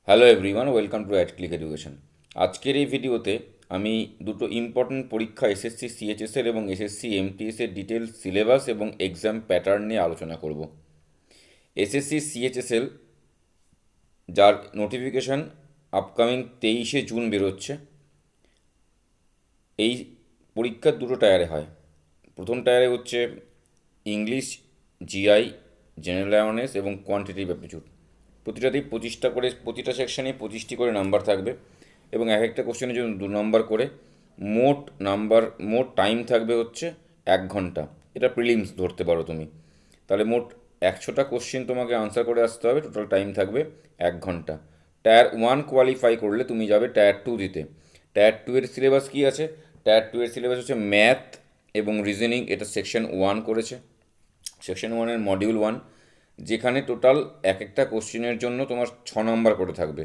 Hello everyone, welcome to at click education. আজকের এই ভিডিওতে আমি দুটো ইম্পর্টেন্ট পরীক্ষা এসএসসি সিএইচএসএল এবং এসএসসি এমটিএসের ডিটেল সিলেবাস এবং এক্সাম প্যাটার্ন নিয়ে আলোচনা করব। এসএসসি সিএইচএসএল যার নোটিফিকেশান আপকামিং 23শে জুন বেরোচ্ছে। এই পরীক্ষা দুটো টায়ারে হয়। প্রথম টায়ারে হচ্ছে ইংলিশ, জিআই, জেনারেল অ্যাওয়ারনেস এবং কোয়ান্টিটিভ অ্যাপটিটিউড। প্রতিটাতেই 25টা করে, প্রতিটা সেকশানে 25টি করে নাম্বার থাকবে এবং এক একটা কোশ্চেনের জন্য 2 নাম্বার করে। মোট টাইম থাকবে হচ্ছে 1 ঘন্টা। এটা প্রিলিমস ধরতে পারো তুমি। তাহলে মোট 100টা কোশ্চেন তোমাকে আনসার করে আসতে হবে। টোটাল টাইম থাকবে 1 ঘন্টা। টায়ার 1 কোয়ালিফাই করলে তুমি যাবে টায়ার 2 দিতে। টায়ার 2 এর সিলেবাস কী আছে? টায়ার 2 এর সিলেবাস হচ্ছে ম্যাথ এবং রিজনিং। এটা সেকশন 1 করেছে। সেকশন 1-এর মডিউল 1, যেখানে টোটাল এক একটা কোশ্চেনের জন্য তোমার 6 নাম্বার করে থাকবে।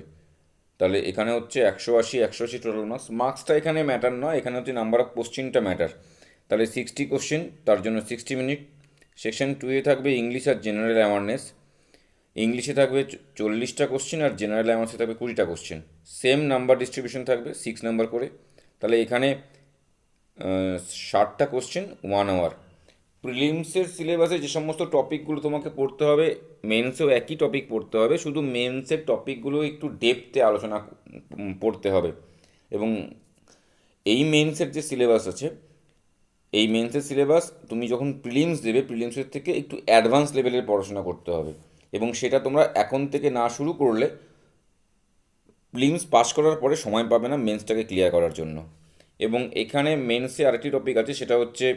তাহলে এখানে হচ্ছে 180 180 টোটাল মার্কসটা এখানে ম্যাটার নয়, এখানে হচ্ছে নাম্বার অফ কোশ্চেনটা ম্যাটার। তাহলে 60 কোশ্চেন, তার জন্য 60 মিনিট। সেকশন 2-এ থাকবে ইংলিশ আর জেনারেল অ্যাওয়ারনেস। ইংলিশে থাকবে 40টা কোশ্চেন আর জেনারেল অ্যাওয়ারনেসে থাকবে 20টা কোশ্চেন। সেম নাম্বার ডিস্ট্রিবিউশন থাকবে 6 নাম্বার করে। তাহলে এখানে 60টা কোশ্চেন 1 আওয়ার। প্রিলিমসের সিলেবাসে যে সমস্ত টপিকগুলো তোমাকে পড়তে হবে, মেন্সেও একই টপিক পড়তে হবে, শুধু মেন্সের টপিকগুলো একটু ডেপথে আলোচনা পড়তে হবে। এবং এই মেন্সের যে সিলেবাস আছে, এই মেন্সের সিলেবাস তুমি যখন প্রিলিমস দেবে, প্রিলিমসের থেকে একটু অ্যাডভান্স লেভেলের পড়াশোনা করতে হবে। এবং সেটা তোমরা এখন থেকে না শুরু করলে প্রিলিমস পাস করার পরে সময় পাবে না মেন্সটাকে ক্লিয়ার করার জন্য। এবং এখানে মেন্সে আরেকটি টপিক আছে, সেটা হচ্ছে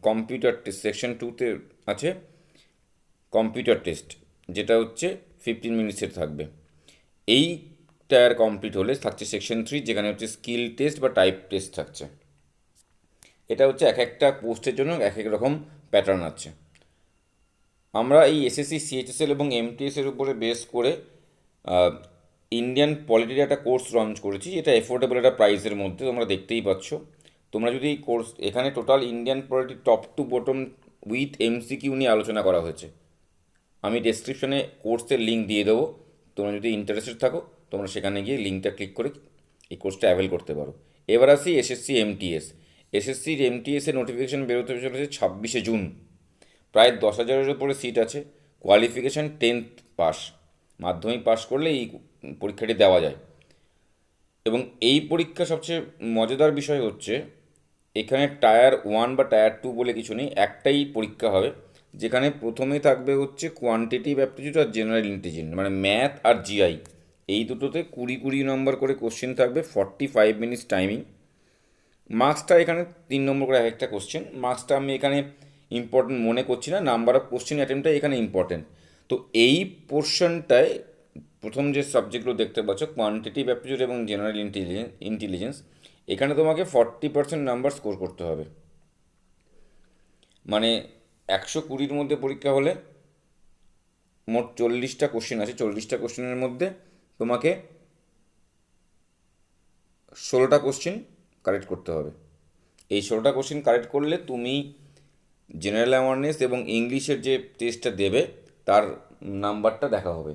কম্পিউটার টেস্ট। সেকশন 2-তে আছে কম্পিউটার টেস্ট, যেটা হচ্ছে 15 মিনিটসের থাকবে। এই টায়ার কমপ্লিট হলে থাকছে সেকশন 3, যেখানে হচ্ছে স্কিল টেস্ট বা টাইপ টেস্ট থাকছে। এটা হচ্ছে এক একটা পোস্টের জন্য এক এক রকম প্যাটার্ন আছে। আমরা এই এসএসসি সিএইচএসএল এবং এমটিএসের উপরে বেস করে ইন্ডিয়ান পলিটির একটা কোর্স লঞ্চ করেছি। এটা এফোর্ডেবল একটা প্রাইসের মধ্যে, তোমরা দেখতেই পাচ্ছ। তোমরা যদি এই কোর্স, এখানে total Indian polity top to bottom with MCQ নিয়ে আলোচনা করা হয়েছে। আমি ডেসক্রিপশনে কোর্সের লিঙ্ক দিয়ে দেবো। তোমরা যদি ইন্টারেস্টেড থাকো, তোমরা সেখানে গিয়ে লিঙ্কটা ক্লিক করে এই কোর্সটা অ্যাভেল করতে পারো। এবার আসি এসএসসি এমটিএস। এসএসসির এমটিএসের নোটিফিকেশান বেরোতে চলেছে 26শে জুন। প্রায় 10,000-এর উপরে সিট আছে। কোয়ালিফিকেশান 10th পাস, মাধ্যমিক পাস করলে এই পরীক্ষাটি দেওয়া যায়। এবং এই পরীক্ষা সবচেয়ে মজাদার বিষয় হচ্ছে, এখানে টায়ার 1 বা টায়ার 2 বলে কিছু নেই, একটাই পরীক্ষা হবে, যেখানে প্রথমে থাকবে হচ্ছে কোয়ান্টিটিভ অ্যাপটিটিউড আর জেনারেল ইন্টেলিজেন্স, মানে ম্যাথ আর জিআই। এই দুটোতে 20-20 নম্বর করে কোশ্চেন থাকবে, 45 মিনিটস টাইমিং। মার্কসটা এখানে 3 নম্বর করে এক একটা কোশ্চেন। মার্কসটা আমি এখানে ইম্পর্টেন্ট মনে করছি না, নাম্বার অফ কোশ্চেন অ্যাটেম্পটাই এখানে ইম্পর্টেন্ট। তো এই পোর্শনটায় প্রথম যে সাবজেক্টগুলো দেখতে পাচ্ছ, কোয়ান্টিটিভ অ্যাপটিটিউড এবং জেনারেল ইন্টেলিজেন্স, এখানে তোমাকে 40% নাম্বার স্কোর করতে হবে। মানে 120-র মধ্যে পরীক্ষা হলে মোট 40টা কোশ্চেন আছে। 40টা কোশ্চেনের মধ্যে তোমাকে 16টা কোশ্চেন কারেক্ট করতে হবে। এই 16টা কোশ্চেন কারেক্ট করলে তুমি জেনারেল অ্যাওয়ারনেস এবং ইংলিশের যে টেস্টটা দেবে তার নাম্বারটা দেখা হবে।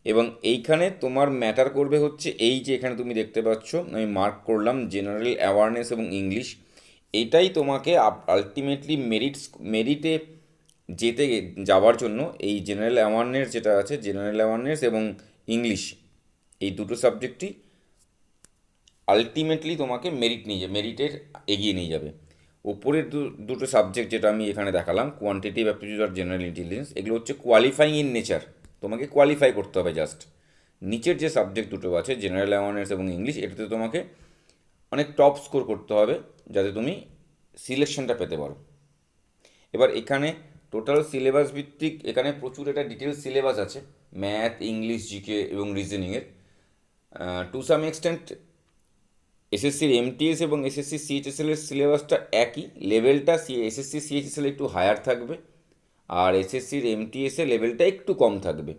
এবং এইখানে তোমার ম্যাটার করবে হচ্ছে এই যে এখানে তুমি দেখতে পাচ্ছ, আমি মার্ক করলাম জেনারেল অ্যাওয়ারনেস এবং ইংলিশ। এটাই তোমাকে আলটিমেটলি মেরিটে যেতে যাওয়ার জন্য এই জেনারেল অ্যাওয়ারনেস যেটা আছে, জেনারেল অ্যাওয়ারনেস এবং ইংলিশ, এই দুটো সাবজেক্টই আলটিমেটলি তোমাকে মেরিটের এগিয়ে নিয়ে যাবে। ওপরের দুটো সাবজেক্ট যেটা আমি এখানে দেখালাম, কোয়ান্টিটিভ অ্যাপটিটিউড আর জেনারেল ইন্টেলিজেন্স, এগুলো হচ্ছে কোয়ালিফাইং ইন নেচার, তোমাকে কোয়ালিফাই করতে হবে জাস্ট। নিচের যে সাবজেক্ট দুটো আছে, জেনারেল অ্যাওয়ারনেস এবং ইংলিশ, এটাতে তোমাকে অনেক টপ স্কোর করতে হবে যাতে তুমি সিলেকশনটা পেতে পারো। এবার এখানে টোটাল সিলেবাস ভিত্তিক, এখানে প্রচুর একটা ডিটেলস সিলেবাস আছে ম্যাথ, ইংলিশ, জিকে এবং রিজনিংয়ের। টু সাম এক্সটেন্ট এসএসসির এমটিএস এবং এসএসসি সিএইচএসএল এর সিলেবাসটা একই, লেভেলটা এসএসসি সিএইচএসএল একটু হায়ার থাকবে, আর এসএসসির এমটিএস এর লেভেলটা একটু কম থাকবে।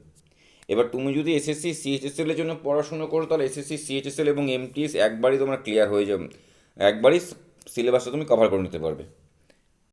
এবার তুমি যদি এসএসসি সিএইচএসএল এর জন্য পড়াশুনো করো, তাহলে এসএসসি সিএইচএসএল এবং এমটিএস একবারই তোমার ক্লিয়ার হয়ে যাবে, একবারই সিলেবাসটা তুমি কভার করে নিতে পারবে।